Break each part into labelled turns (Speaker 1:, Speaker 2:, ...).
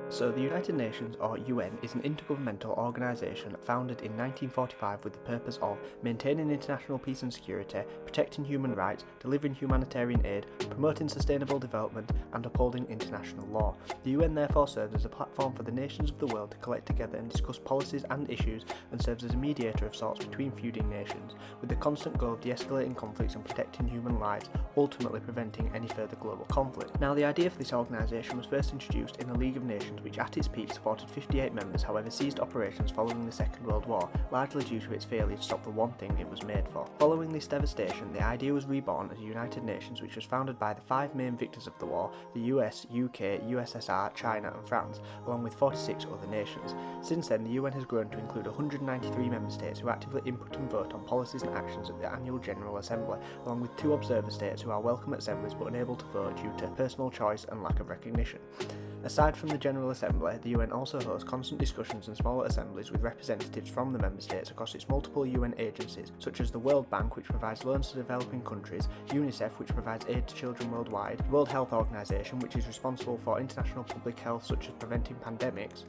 Speaker 1: So, the United Nations, or UN, is an intergovernmental organisation founded in 1945 with the purpose of maintaining international peace and security, protecting human rights, delivering humanitarian aid, promoting sustainable development, and upholding international law. The UN therefore serves as a platform for the nations of the world to collect together and discuss policies and issues, and serves as a mediator of sorts between feuding nations, with the constant goal of de-escalating conflicts and protecting human lives, ultimately preventing any further global conflict. Now, the idea for this organisation was first introduced in the League of Nations, which at its peak supported 58 members, however ceased operations following the Second World War, largely due to its failure to stop the one thing it was made for. Following this devastation, the idea was reborn as a United Nations, which was founded by the five main victors of the war: the US, UK, USSR, China and France, along with 46 other nations. Since then, the UN has grown to include 193 member states who actively input and vote on policies and actions at the annual General Assembly, along with 2 observer states who are welcome at assemblies but unable to vote due to personal choice and lack of recognition. Aside from the General Assembly, the UN also hosts constant discussions and smaller assemblies with representatives from the member states across its multiple UN agencies, such as the World Bank, which provides loans to developing countries, UNICEF, which provides aid to children worldwide, the World Health Organization, which is responsible for international public health such as preventing pandemics,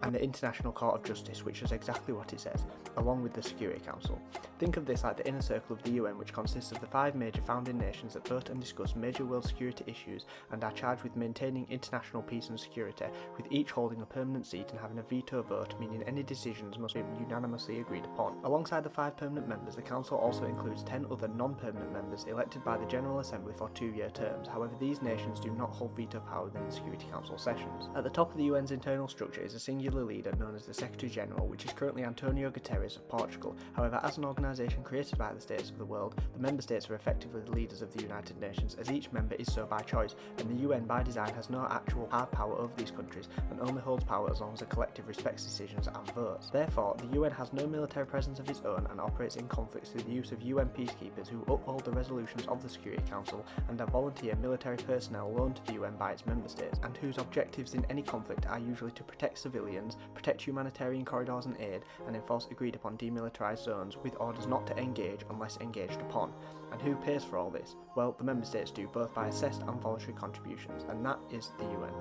Speaker 1: and the International Court of Justice, which does exactly what it says, along with the Security Council. Think of this like the inner circle of the UN, which consists of the 5 major founding nations that vote and discuss major world security issues and are charged with maintaining international peace and security, with each holding a permanent seat and having a veto vote, meaning any decisions must be unanimously agreed upon. Alongside the 5 permanent members, the Council also includes 10 other non-permanent members elected by the General Assembly for 2-year terms. However, these nations do not hold veto power within the Security Council sessions. At the top of the UN's internal structure is a singular leader known as the Secretary General, which is currently Antonio Guterres of Portugal. However, as an organisation created by the states of the world, the member states are effectively the leaders of the United Nations, as each member is so by choice, and the UN by design has no actual hard power over these countries and only holds power as long as the collective respects decisions and votes. Therefore, the UN has no military presence of its own and operates in conflicts through the use of UN peacekeepers who uphold the resolutions of the Security Council and are volunteer military personnel loaned to the UN by its member states, and whose objectives in any conflict are usually to protect civilians, protect humanitarian corridors and aid, and enforce agreed upon demilitarised zones with orders not to engage unless engaged upon. And who pays for all this? Well, the member states do, both by assessed and voluntary contributions, and that is the UN.